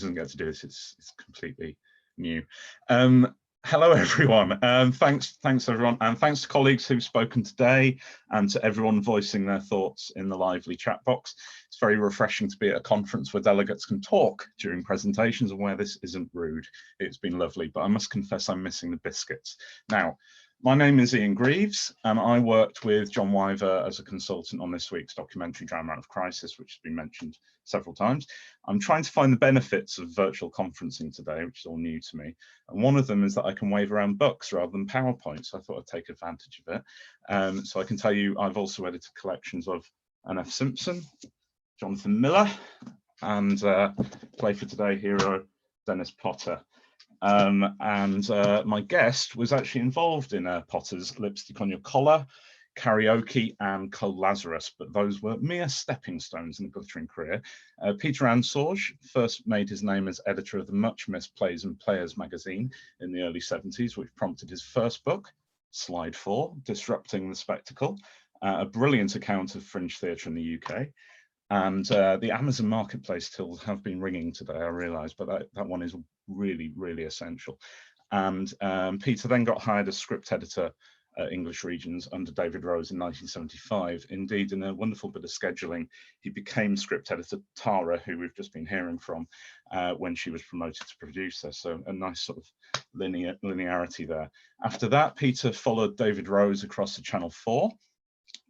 doesn't get to do this. It's completely new. Hello, everyone. Thanks everyone, and thanks to colleagues who've spoken today, and to everyone voicing their thoughts in the lively chat box. It's very refreshing to be at a conference where delegates can talk during presentations and where this isn't rude. It's been lovely, but I must confess I'm missing the biscuits. Now, my name is Ian Greaves, and I worked with John Wyver as a consultant on this week's documentary Drama Out of Crisis, which has been mentioned several times. I'm trying to find the benefits of virtual conferencing today, which is all new to me. And one of them is that I can wave around books rather than PowerPoint, so I thought I'd take advantage of it. So I can tell you I've also edited collections of Anne F. Simpson, Jonathan Miller, and Play for Today hero Dennis Potter. My guest was actually involved in Potter's Lipstick on Your Collar, Karaoke, and Cold Lazarus, but those were mere stepping stones in a glittering career. Peter Ansorge first made his name as editor of the much missed Plays and Players magazine in the early 70s, which prompted his first book, Slide 4, Disrupting the Spectacle, a brilliant account of fringe theatre in the UK. And the Amazon Marketplace tills have been ringing today, I realise, but that one is really, really essential. And Peter then got hired as script editor at English Regions under David Rose in 1975. Indeed, in a wonderful bit of scheduling, he became script editor Tara, who we've just been hearing from, when she was promoted to producer. So a nice sort of linearity there. After that, Peter followed David Rose across to Channel 4,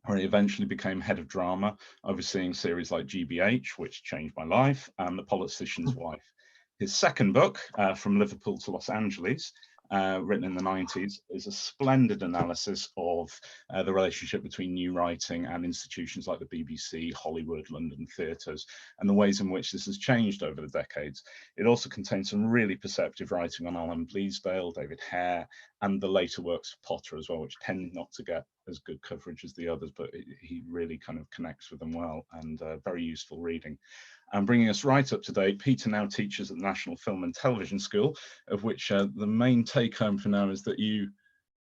where he eventually became head of drama, overseeing series like GBH, which changed my life, and The Politician's Wife. His second book, From Liverpool to Los Angeles, written in the 90s, is a splendid analysis of the relationship between new writing and institutions like the BBC, Hollywood, London theatres, and the ways in which this has changed over the decades. It also contains some really perceptive writing on Alan Bleasdale, David Hare, and the later works of Potter as well, which tend not to get as good coverage as the others, but he really kind of connects with them well, and very useful reading. And bringing us right up to date, Peter now teaches at the National Film and Television School, of which the main take home for now is that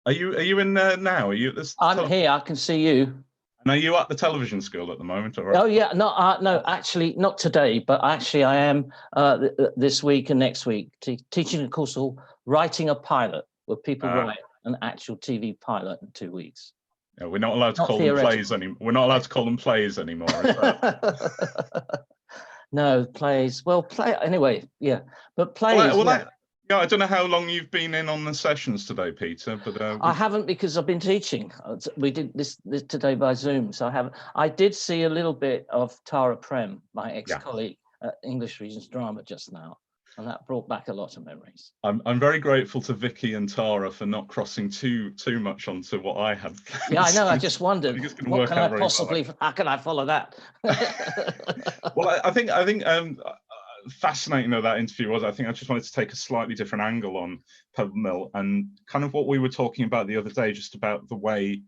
are you in there now? Are you at this? I'm here. I can see you. And are you at the television school at the moment? Or? Oh yeah, no, actually not today, but actually I am this week and next week teaching a course called Writing a Pilot, where people write an actual TV pilot in 2 weeks. Yeah, we're not allowed to call them plays anymore. We're not allowed to call them plays anymore. Is that... No, plays. Well, play anyway. Yeah, but plays. Yeah, I don't know how long you've been in on the sessions today, Peter, but I haven't, because I've been teaching. We did this today by Zoom, so I haven't. I did see a little bit of Tara Prem, my ex-colleague at English Regions Drama just now, and that brought back a lot of memories. I'm very grateful to Vicky and Tara for not crossing too much onto what I had. Yeah, I know. I just wondered, what can I possibly? How can I follow that? Well, I think fascinating though that interview was, I think I just wanted to take a slightly different angle on Pebble Mill and kind of what we were talking about the other day, just about the way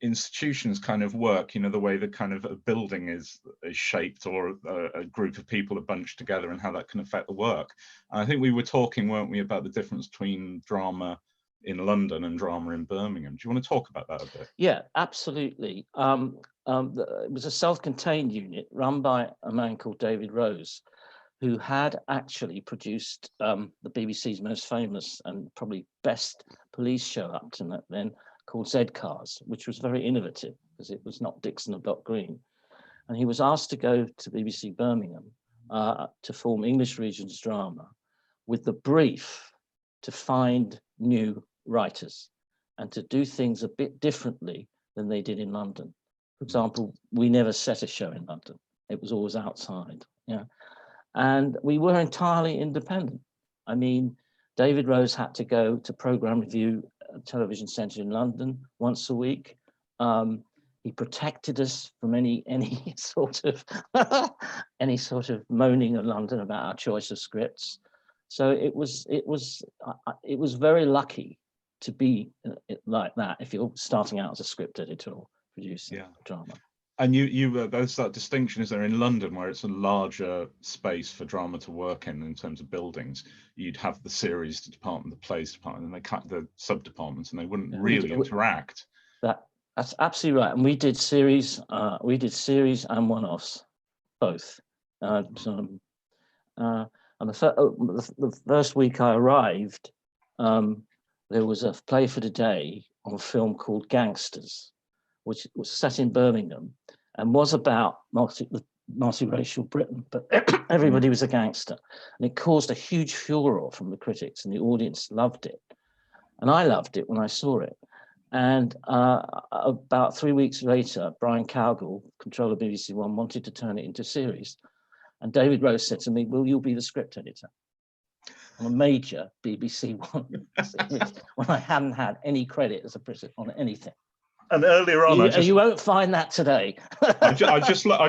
institutions kind of work, you know, the way that kind of a building is shaped, or a group of people are bunched together, and how that can affect the work. And I think we were talking, weren't we, about the difference between drama in London and drama in Birmingham. Do you want to talk about that a bit? Yeah, absolutely. It was a self-contained unit run by a man called David Rose, who had actually produced the BBC's most famous and probably best police show up to then, called Z-Cars, which was very innovative because it was not Dixon or Dock Green. And he was asked to go to BBC Birmingham to form English Regions Drama with the brief to find new writers and to do things a bit differently than they did in London. For example, we never set a show in London. It was always outside. Yeah. And we were entirely independent. I mean, David Rose had to go to Programme Review Television Centre in London once a week. He protected us from any sort of moaning in London about our choice of scripts. So it was very lucky to be like that if you're starting out as a script editor or producing drama. And there's that distinction, is there, in London, where it's a larger space for drama to work in terms of buildings. You'd have the series department, the plays department, and they cut the sub-departments, and they wouldn't really interact. That's absolutely right. And we did series and one-offs, both. And the first week I arrived, there was a play for the day on a film called Gangsters, which was set in Birmingham and was about multiracial Britain, but everybody was a gangster. And it caused a huge furor from the critics, and the audience loved it. And I loved it when I saw it. And about 3 weeks later, Brian Cowgill, controller of BBC One, wanted to turn it into a series. And David Rose said to me, "Will you be the script editor?" On a major BBC One series when I hadn't had any credit as a producer on anything. And earlier on, you won't find that today. I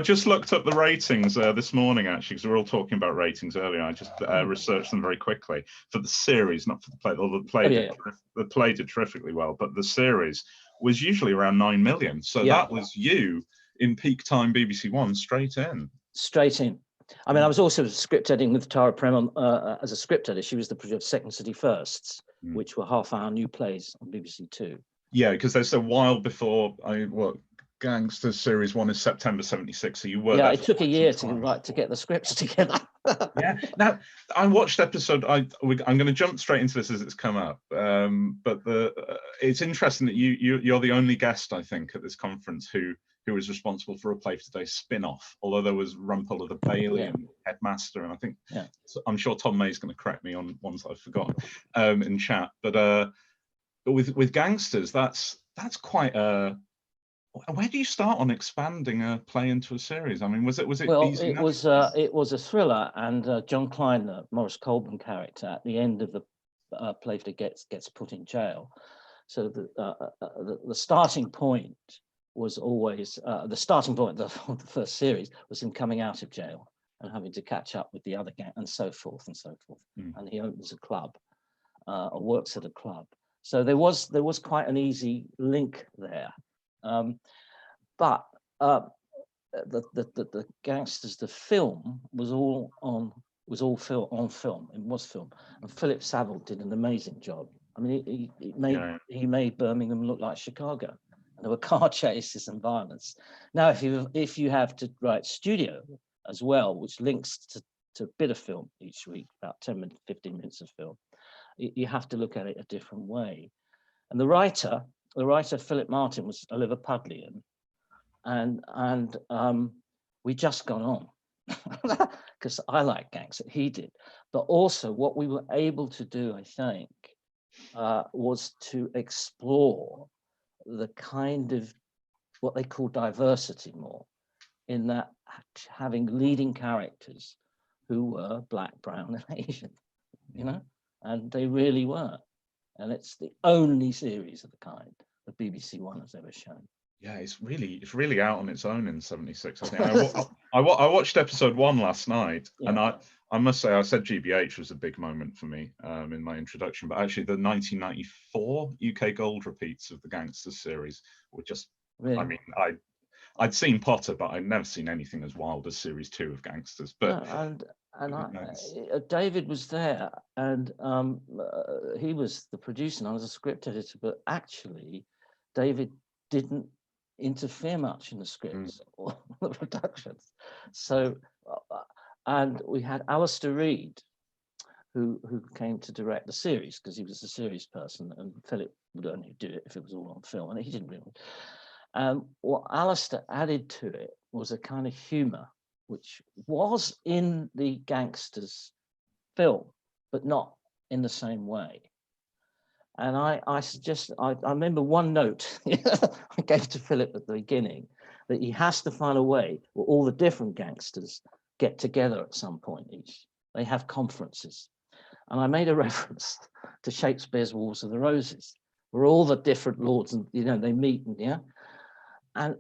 just looked up the ratings this morning, actually, because we were all talking about ratings earlier. I just researched them very quickly for the series, not for the play. The play did terrifically well, but the series was usually around 9 million. So that was you in peak time BBC One, straight in. Straight in. I mean, I was also script editing with Tara Prem as a script editor. She was the producer of Second City Firsts, which were half-hour new plays on BBC Two. Yeah, because there's a while before Gangsters Series 1 is September 76, so you were there. It took a year to get the scripts together. Yeah. Now, I watched episode. I'm going to jump straight into this as it's come up, but it's interesting that you're the only guest, I think, at this conference who was responsible for a Play for Today spin-off. Although there was Rumpole of the Bailey and Headmaster, and I think I'm sure Tom May's going to correct me on ones I've forgotten in chat, but with Gangsters, that's quite a. Where do you start on expanding a play into a series? I mean, was it easy enough? It was a thriller, and John Klein, the Maurice Colburn character, at the end of the play gets put in jail. So the starting point was always the starting point of the first series was him coming out of jail and having to catch up with the other gang and so forth and so forth. And he opens a club or works at a club. So there was quite an easy link there, but the Gangsters, the film was all on film. It was film, and Philip Saville did an amazing job. I mean, he made Birmingham look like Chicago, and there were car chases and violence. Now, if you have to write studio as well, which links to a bit of film each week, about 10 minutes, 15 minutes of film. You have to look at it a different way. And the writer Philip Martin was a Liverpudlian, and we just got on because I like gangster, he did. But also what we were able to do, I think, was to explore the kind of what they call diversity more, in that having leading characters who were Black, Brown, and Asian, you know. And they really were. And it's the only series of the kind that BBC One has ever shown. Yeah, it's really out on its own in 76. I think I watched episode 1 last night, and I must say, I said GBH was a big moment for me in my introduction, but actually the 1994 UK Gold repeats of the Gangsters series were just, really? I mean, I'd seen Potter, but I'd never seen anything as wild as series 2 of Gangsters. But David was there, and he was the producer, and I was a script editor. But actually, David didn't interfere much in the scripts or the productions. So, and we had Alistair Reid, who came to direct the series because he was a series person, and Philip would only do it if it was all on film, and he didn't really. What Alistair added to it was a kind of humour, which was in the Gangsters film, but not in the same way. And I remember one note I gave to Philip at the beginning, that he has to find a way where all the different gangsters get together at some point each. They have conferences. And I made a reference to Shakespeare's Wars of the Roses, where all the different lords, and they meet, and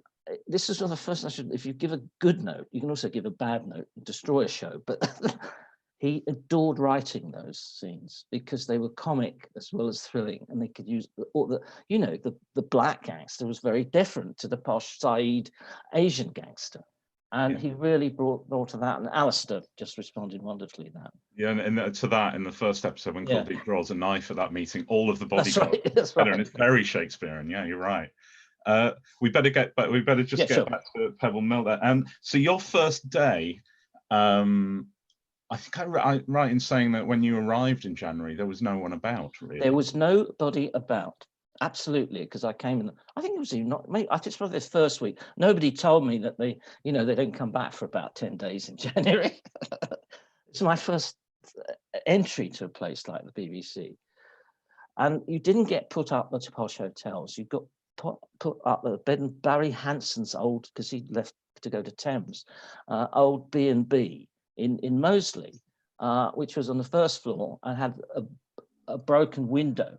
this is the first if you give a good note, you can also give a bad note and destroy a show. But he adored writing those scenes because they were comic as well as thrilling, and they could use the black gangster was very different to the posh Saeed Asian gangster. And he really brought to that, and Alistair just responded wonderfully to that. Yeah, and to that in the first episode when Kuldeep draws a knife at that meeting, all of the bodyguards that's right. And it's very Shakespearean. Yeah, you're right. We better get back to Pebble Mill there. And so your first day, I I think right in saying that when you arrived in January, there was no one about, really. There was nobody about. Absolutely, because I came in. I think it was even not. Maybe I just probably this first week. Nobody told me that they don't come back for about 10 days in January. It's my first entry to a place like the BBC, and you didn't get put up at posh hotels. You got put up at bed and Barry Hanson's old, because he left to go to Thames, old B&B in Moseley, which was on the first floor and had a broken window,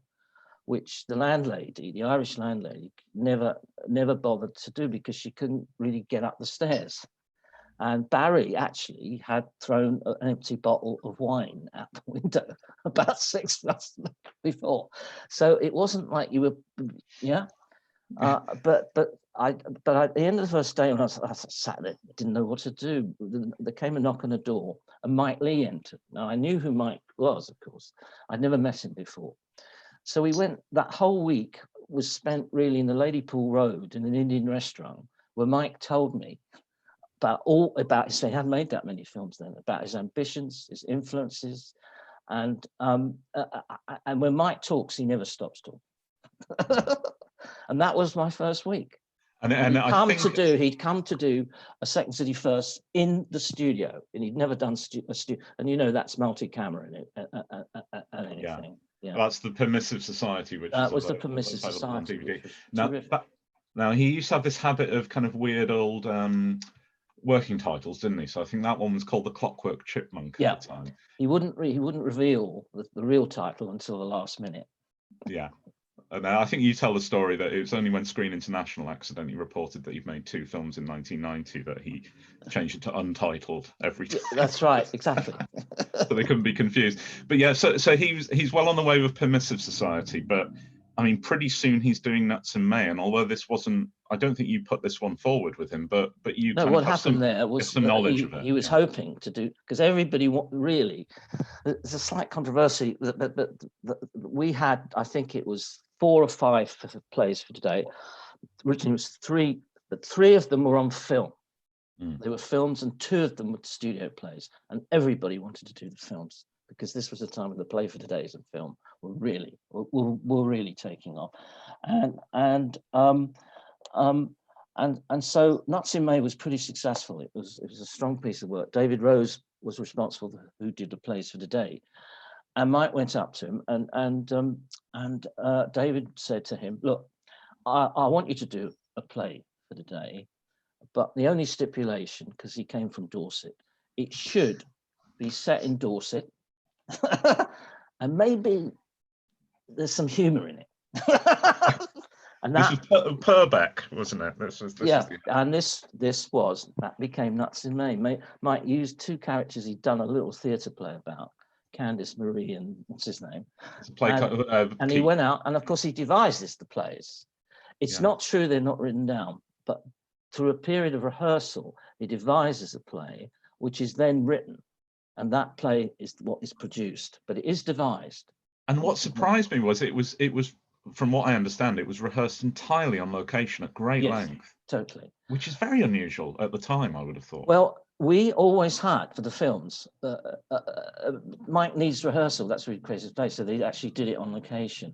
which the landlady, the Irish landlady, never bothered to do because she couldn't really get up the stairs. And Barry actually had thrown an empty bottle of wine out the window about 6 months before. So it wasn't like you were, yeah. But at the end of the first day, when I sat there, didn't know what to do. There came a knock on the door, and Mike Lee entered. Now I knew who Mike was, of course. I'd never met him before. So we went, that whole week was spent really in the Ladypool Road in an Indian restaurant where Mike told me about his, he hadn't made that many films then, about his ambitions, his influences. And when Mike talks, he never stops talking. And that was my first week. And he'd come to do a Second City First in the studio, and he'd never done a studio. And that's multi-camera in it and anything. Yeah. Yeah. That's the Permissive Society, which was the Permissive Society. Now he used to have this habit of kind of weird old working titles, didn't he? So I think that one was called The Clockwork Chipmunk at the time. He wouldn't reveal the real title until the last minute. Yeah. And I think you tell the story that it was only when Screen International accidentally reported that he'd made 2 films in 1990 that he changed it to Untitled every time. That's right, exactly. So they couldn't be confused. But yeah, so he's well on the way with Permissive Society, but I mean, pretty soon he's doing Nuts in May. And although this wasn't, I don't think you put this one forward with him, but you. No, what happened there was some knowledge of it. He was hoping to do, because everybody really, there's a slight controversy that we had. I think it was 4 or 5 plays for today. Originally it was 3, but 3 of them were on film. They were films, and 2 of them were studio plays, and everybody wanted to do the films because this was the time of the play for today's and film were really taking off, and so Nuts in May was pretty successful. It was a strong piece of work. David Rose was responsible, who did the plays for today, and Mike went up to him, and David said to him, "Look, I want you to do a play for today, but the only stipulation, because he came from Dorset, it should be set in Dorset, and maybe there's some humour in it." And this was Purbeck, wasn't it? And that became Nuts in May. Mike used 2 characters he'd done a little theatre play about, Candice Marie and what's his name, and he went out, and of course he devises the plays. It's not true they're not written down, but through a period of rehearsal, he devises a play, which is then written, and that play is what is produced, but it is devised. And what surprised me was it was, from what I understand, it was rehearsed entirely on location at great length. Totally. Which is very unusual at the time, I would have thought. Well, we always had, for the films, Mike needs rehearsal. That's what he created his play, so they actually did it on location.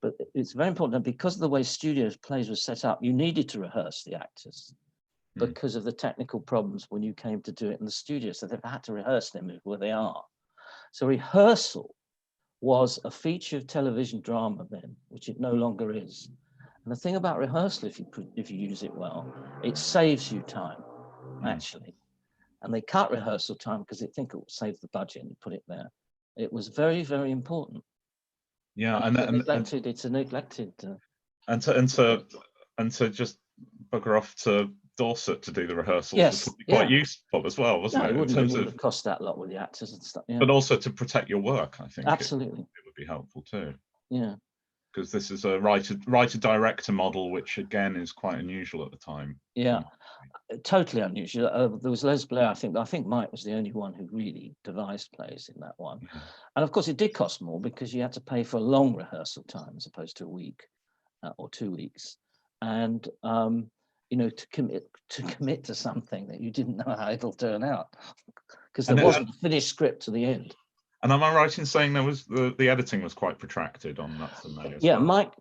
But it's very important, because of the way studio plays were set up, you needed to rehearse the actors because of the technical problems when you came to do it in the studio. So they've had to rehearse them where they are. So rehearsal was a feature of television drama then, which it no longer is. And the thing about rehearsal, if you use it well, it saves you time, actually. And they cut rehearsal time because they think it will save the budget and put it there. It was very, very important. Yeah, it's a neglected. And to just bugger off to Dorset to do the rehearsals was quite useful as well, wasn't it? It wouldn't have cost that lot with the actors and stuff. Yeah. But also to protect your work, I think. Absolutely. It would be helpful too. Yeah. Because this is a writer-director model, which again is quite unusual at the time. Yeah, totally unusual. There was Les Blair. I think Mike was the only one who really devised plays in that one. And of course, it did cost more because you had to pay for a long rehearsal time as opposed to a week or 2 weeks, and to commit to something that you didn't know how it'll turn out, because there wasn't a finished script to the end. And am I right in saying there was the editing was quite protracted on Nuts and May as well? Mike,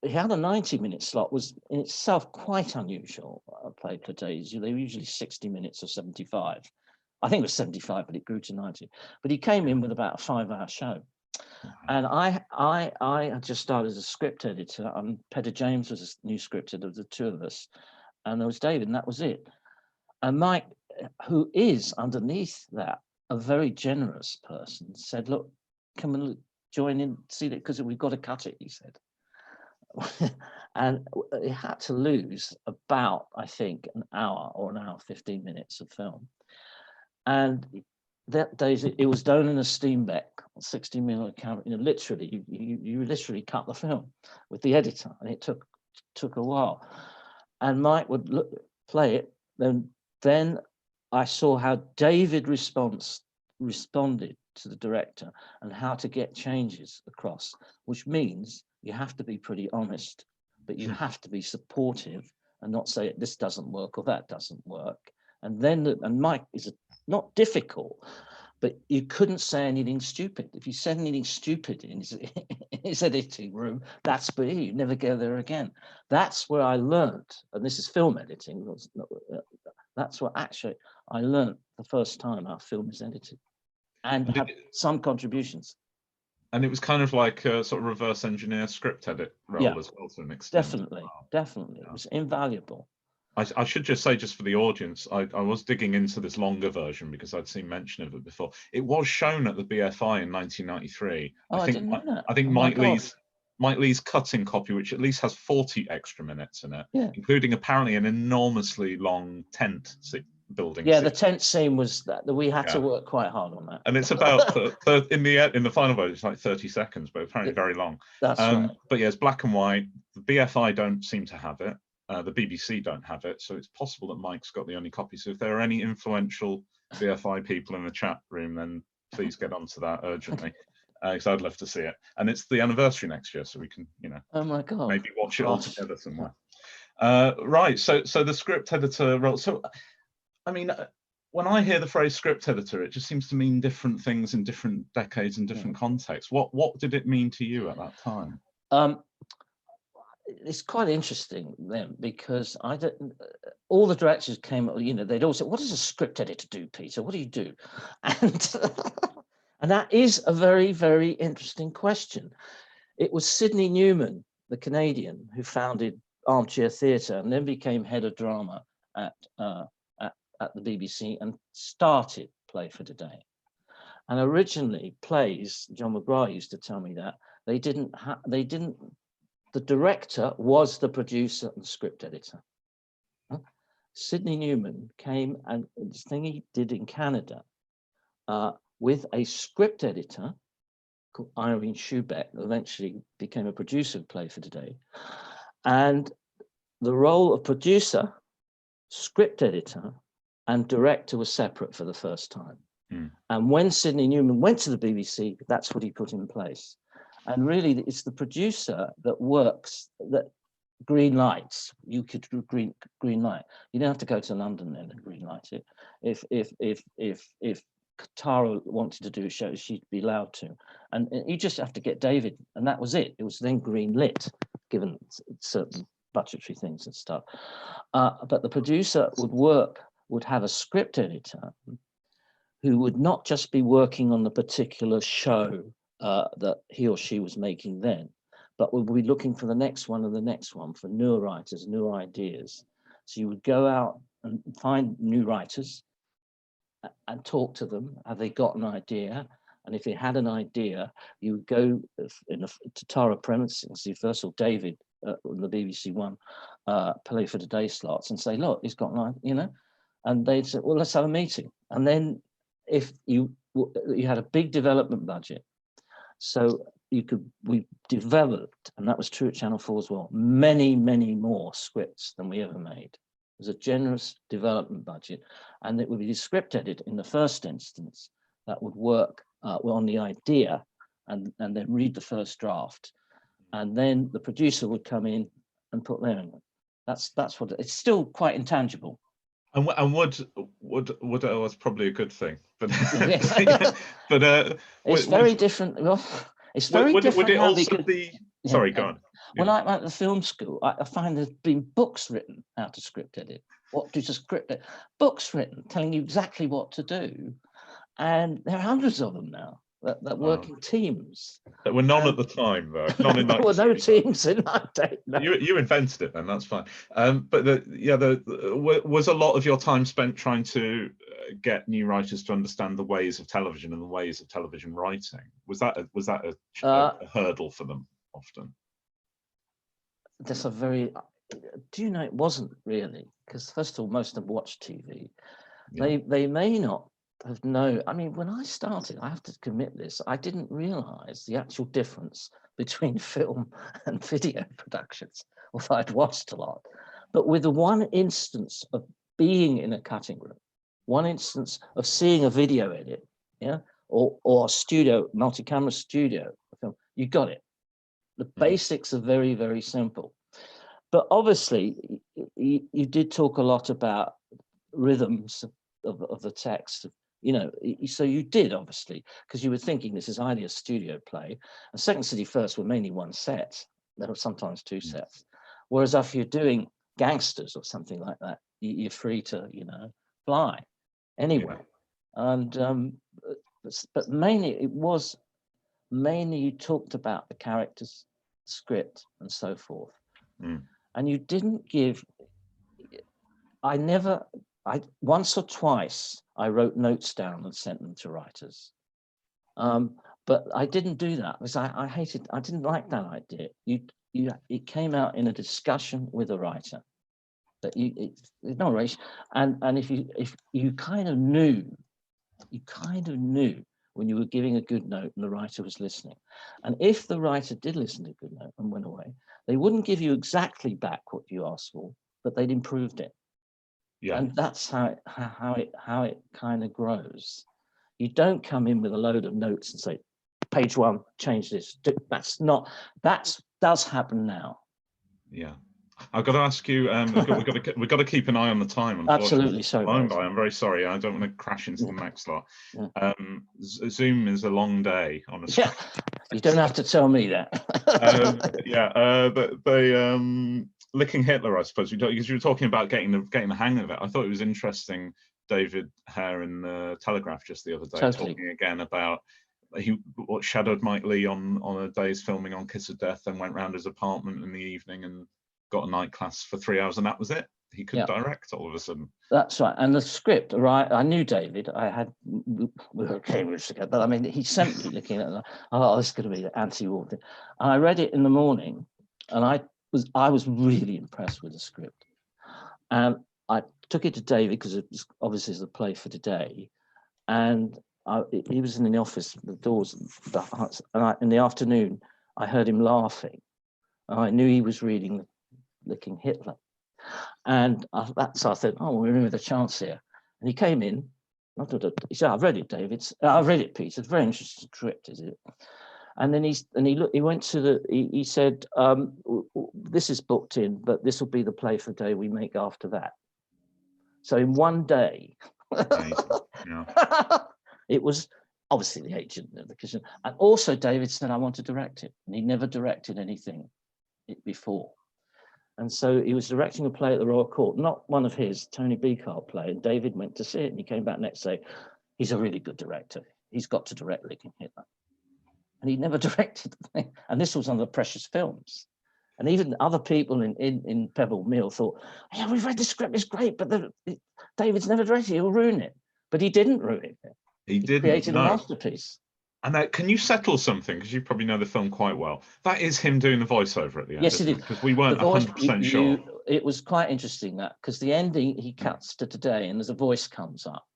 he had a 90-minute slot, was in itself quite unusual. Play for days. They were usually 60 minutes or 75. I think it was 75, but it grew to 90. But he came in with about a 5-hour show. And I had just started as a script editor, and Peter James was a new script editor of the two of us. And there was David, and that was it. And Mike, who is underneath that a very generous person, said, look, come and join in, see it, because we've got to cut it, he said. And it had to lose about, I think, an hour or an hour, 15 minutes of film. And that day, it was done in a Steenbeck 60mm camera. Literally, you literally cut the film with the editor, and it took a while. And Mike would play it. Then I saw how David responded to the director and how to get changes across, which means you have to be pretty honest, but you have to be supportive and not say this doesn't work or that doesn't work. And Mike is not difficult, but you couldn't say anything stupid. If you said anything stupid in his editing room, that's for you. Never go there again. That's where I learned, and this is film editing. That's what actually I learned the first time our film is edited, and have some contributions. And it was kind of like a sort of reverse engineer script edit role as well to an extent. Definitely. It was invaluable. I should just say, just for the audience, I was digging into this longer version because I'd seen mention of it before. It was shown at the BFI in 1993. Oh, I didn't know that. I think Mike Lee's cutting copy, which at least has 40 extra minutes in it, including apparently an enormously long tent building. Yeah, the tent scene was that we had to work quite hard on that. And it's about in the final version, it's like 30 seconds, but apparently very long. That's right. But yeah, it's black and white. The BFI don't seem to have it. The BBC don't have it, so it's possible that Mike's got the only copy. So if there are any influential BFI people in the chat room, then please get onto that urgently, because I'd love to see it. And it's the anniversary next year, so we can, oh my God, maybe watch it all together somewhere. Right. So the script editor role. So, I mean, when I hear the phrase script editor, it just seems to mean different things in different decades and different contexts. What did it mean to you at that time? It's quite interesting then, because all the directors came, they'd all say, what does a script editor do, Peter? What do you do? And and that is a very, very interesting question. It was Sidney Newman, the Canadian, who founded Armchair Theatre and then became head of drama at the BBC and started Play for Today. And originally plays, John McGrath used to tell me that, the director was the producer and script editor. Sidney Newman came, and this thing he did in Canada with a script editor called Irene Schubeck, who eventually became a producer of Play for Today. And the role of producer, script editor, and director was separate for the first time. And when Sidney Newman went to the BBC, that's what he put in place. And really, it's the producer that works, that green lights. You could green light. You don't have to go to London then and green light it. If Tara wanted to do a show, she'd be allowed to. And you just have to get David, and that was it. It was then green lit, given certain budgetary things and stuff. But the producer would have a script editor who would not just be working on the particular show that he or she was making then, but we'll be looking for the next one and the next one for newer writers, newer ideas. So you would go out and find new writers and talk to them. Have they got an idea? And if they had an idea, you would go to Tara premises, first of all, David, on the BBC One Play for Today slots, and say, look, he's got an idea, and they'd say, well, let's have a meeting. And then if you had a big development budget, so we developed, and that was true at Channel 4 as well, many, many more scripts than we ever made. It was a generous development budget, and it would be the script edit in the first instance that would work on the idea and then read the first draft. And then the producer would come in and put their in. That's what it's still quite intangible. And would was probably a good thing, but Yes. but It's very different. Well, it's very would different it now also because be? yeah, Sorry, go on. when Yeah. I'm at the film school, I find there's been books written how to script edit, what to script it, books written telling you exactly what to do, and there are hundreds of them now that work Wow. in teams. There were none at And the time, though. None in there were no 1975. teams in that day. No. You invented it, then that's fine. But was a lot of your time spent trying to get new writers to understand the ways of television and the ways of television writing? Was that a hurdle for them often? That's a very. Do you know it wasn't really, because first of all, most of them watch TV. Yeah. They may not have known. I mean, when I started, I have to commit this, I didn't realize the actual difference between film and video productions, although I'd watched a lot. But with the one instance of being in a cutting room, one instance of seeing a video edit, yeah, or a studio, multi-camera studio film, you got it. The basics are very, very simple. But obviously, you did talk a lot about rhythms of the text, you know, so you did obviously, because you were thinking this is either a studio play, and Second City First were mainly one set, there were sometimes two sets, whereas if you're doing gangsters or something like that, you're free to, you know, fly anywhere. And but mainly you talked about the characters, script, and so forth, and you didn't give. I once or twice I wrote notes down and sent them to writers, but I didn't do that because I didn't like that idea. It came out in a discussion with a writer that there's no relation, and if you kind of knew when you were giving a good note and the writer was listening, and if the writer did listen to a good note and went away, they wouldn't give you exactly back what you asked for, but they'd improved it. Yeah. And that's how it kind of grows. You don't come in with a load of notes and say, page one, change this. That does happen now. Yeah. I've got to ask you. We've got to keep an eye on the time. Absolutely, sorry. I'm very sorry. I don't want to crash into the next lot. Yeah. Zoom is a long day on a Yeah, you don't have to tell me that. Licking Hitler, I suppose, because you were talking about getting the hang of it. I thought it was interesting. David Hare in the Telegraph just the other day talking again about what shadowed Mike Leigh on a day's filming on Kiss of Death, and went round his apartment in the evening and got a night class for 3 hours, and that was it. He could direct all of a sudden. That's right. And the script, right? I knew David. We were at Cambridge together, but I mean, he sent me looking at it. Oh, this is going to be the anti-war thing. And I read it in the morning, and I was really impressed with the script. And I took it to David because it was obviously the play for today. And he was in the office, the doors, and in the afternoon, I heard him laughing. And I knew he was reading Licking Hitler. And so I thought, oh, we're in with a chance here. And he came in. He said, "I've read it, David. I've read it, Peter. It's a very interesting script, is it?" And then he went to he said, "This is booked in, but this will be the play for the day we make after that." So in one day, it was obviously the agent of the kitchen. And also David said, "I want to direct it," and he never directed anything before. And so he was directing a play at the Royal Court, not one of his, Tony Beacart play. And David went to see it, and he came back next day. He's a really good director. He's got to direct Licking Hitler. And he never directed the thing. And this was one of the precious films. And even other people in Pebble Mill thought, "Yeah, we've read the script, it's great, but David's never directed it, he'll ruin it." But he didn't ruin it. He didn't. Created a masterpiece. And can you settle something, because you probably know the film quite well? That is him doing the voiceover at the end. Yes, it is. Because we weren't 100% sure. It was quite interesting that, because the ending, he cuts to today and there's a voice comes up.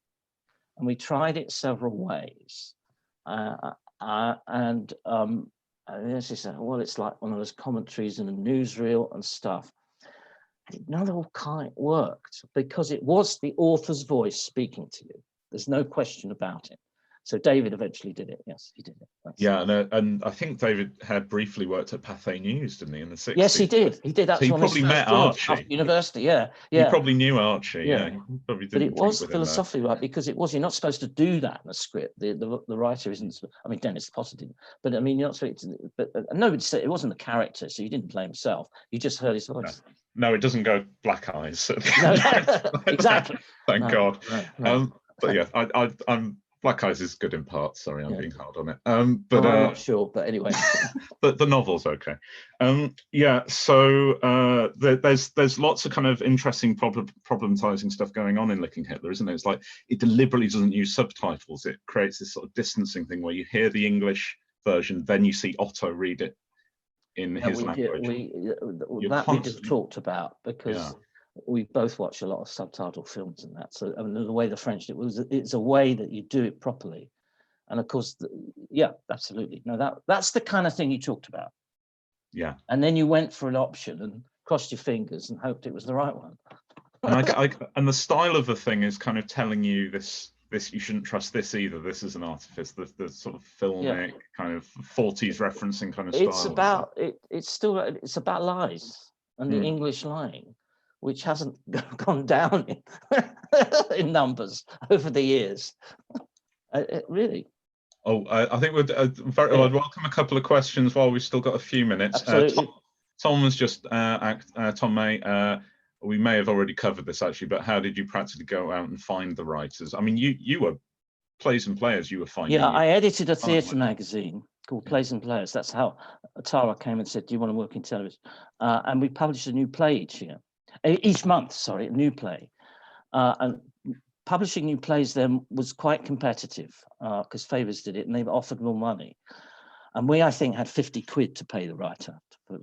And we tried it several ways. And she said, well, it's like one of those commentaries in a newsreel and stuff. And none of all kind worked, because it was the author's voice speaking to you. There's no question about it. So David eventually did it. Yes, he did it. Yeah, and I think David had briefly worked at Pathé News, didn't he, in the 60s? Yes, he did. He did. That's so he one of probably his met first jobs Archie. after university. Yeah, He probably knew Archie. Yeah. He probably didn't. But it was with philosophically right, because it was, you're not supposed to do that in a script. The writer isn't. I mean, Dennis Potter didn't. But I mean, you're not supposed to. But nobody said it wasn't the character, so you didn't play himself. You just heard his voice. No, it doesn't go black eyes. No, exactly. Thank God. No. But yeah, I'm Black Eyes is good in parts. Sorry, I'm being hard on it. But I'm not sure. But anyway, the novel's okay. Yeah. So there's lots of kind of interesting problematizing stuff going on in Licking Hitler, isn't it? It's like it deliberately doesn't use subtitles. It creates this sort of distancing thing where you hear the English version, then you see Otto read it in his language. We just talked about, because we both watch a lot of subtitle films and that. So I mean, the way the French did it it's a way that you do it properly. And of course, absolutely. No, that's the kind of thing you talked about. Yeah. And then you went for an option and crossed your fingers and hoped it was the right one. And and the style of the thing is kind of telling you this you shouldn't trust this either. This is an artifice. The sort of filmic kind of 40s referencing kind of style. It's about it's about lies and the English lying, which hasn't gone down in numbers over the years. Really. Oh, I think I'd welcome a couple of questions while we've still got a few minutes. Absolutely. Tom was just Tom May. We may have already covered this actually, but how did you practically go out and find the writers? I mean, you were Plays and Players. You were finding. Yeah, I edited a theatre magazine called Plays and Players. That's how Tara came and said, "Do you want to work in television?" And we published a new play each month. Sorry, a new play. And publishing new plays then was quite competitive, because Favours did it and they offered more money. And we, I think, had 50 quid to pay the writer to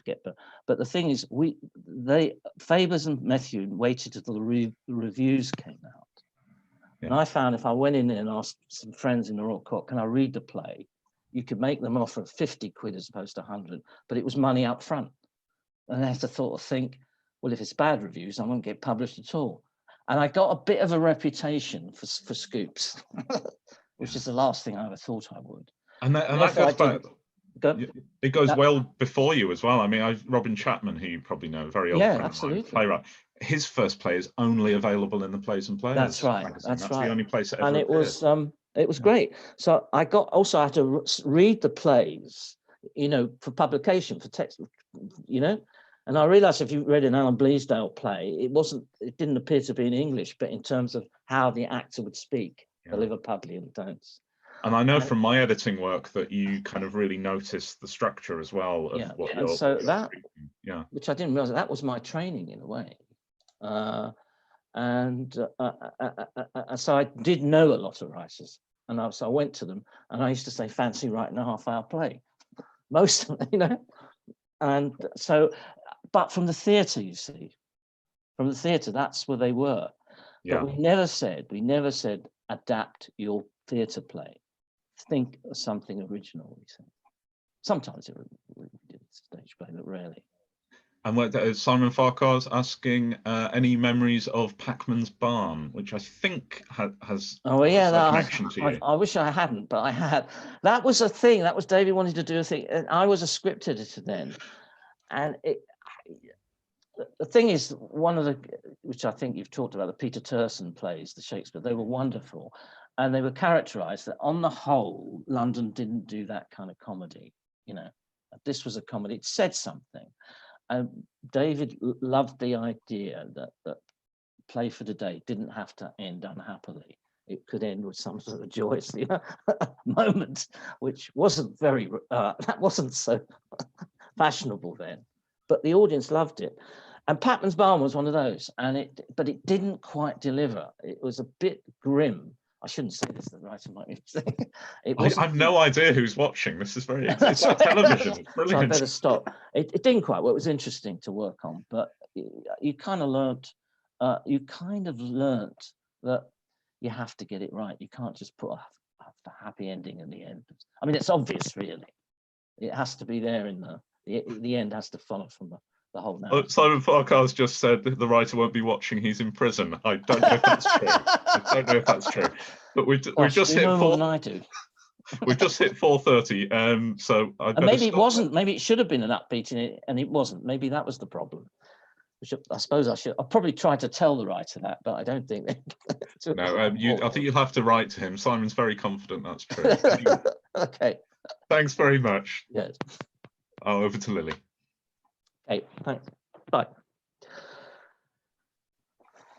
get. But the thing is, Favours and Methuen waited until the reviews came out. Yeah. And I found if I went in there and asked some friends in the Royal Court, can I read the play? You could make them offer 50 quid as opposed to 100, but it was money up front. And I had to think, well, if it's bad reviews, I won't get published at all. And I got a bit of a reputation for scoops, which is the last thing I ever thought I would. And that goes back. It goes well before you as well. I mean, Robin Chapman, who you probably know, very old friend of mine, playwright. His first play is only available in the Plays and Players. That's right. Magazine. That's right. The only place it ever and it was great. So I had to read the plays, for publication, for text, And I realised if you read an Alan Bleasdale play, it didn't appear to be in English, but in terms of how the actor would speak, the Liverpudlian tones. And I know from my editing work that you kind of really noticed the structure as well of what you're. And so which I didn't realise, that was my training in a way. So I did know a lot of writers, and so I went to them, and I used to say, "Fancy writing a half-hour play," most of them, And so, but from the theatre, you see, that's where they were. Yeah. But we never said adapt your theatre play. Think of something original. We said sometimes we did stage play, but rarely. And Simon Farquhar's asking any memories of Packman's Barn, which I think has a connection to you. I wish I hadn't, but I had. That was a thing. That was David wanted to do a thing, and I was a script editor then. And the thing is, which I think you've talked about, the Peter Turson plays, the Shakespeare, they were wonderful. And they were characterized that on the whole, London didn't do that kind of comedy. This was a comedy. It said something. And David loved the idea that Play for Today didn't have to end unhappily. It could end with some sort of joyous moment, which wasn't that wasn't so fashionable then. But the audience loved it. And Packman's Barn was one of those. But it didn't quite deliver. It was a bit grim. I shouldn't say this, the writer might be saying. I have no idea who's watching. This is it's on television. It's brilliant. So I better stop. It didn't quite work. It was interesting to work on, but you kind of learned that you have to get it right. You can't just put a happy ending in the end. I mean, it's obvious, really. It has to be there in the end has to follow from the whole narrative. Simon Farquhar's just said that the writer won't be watching. He's in prison. I don't know if that's true. I don't know if that's true. But we've just hit know more than 4. I do. We've just hit 4:30. So I better maybe it stop wasn't. there. Maybe it should have been an upbeat in it, and it wasn't. Maybe that was the problem. I suppose I should. I probably tried to tell the writer that, but I don't think. No, I think you'll have to write to him. Simon's very confident that's true. Okay. Thanks very much. Yes. Over to Lily. Okay. Thanks. Bye.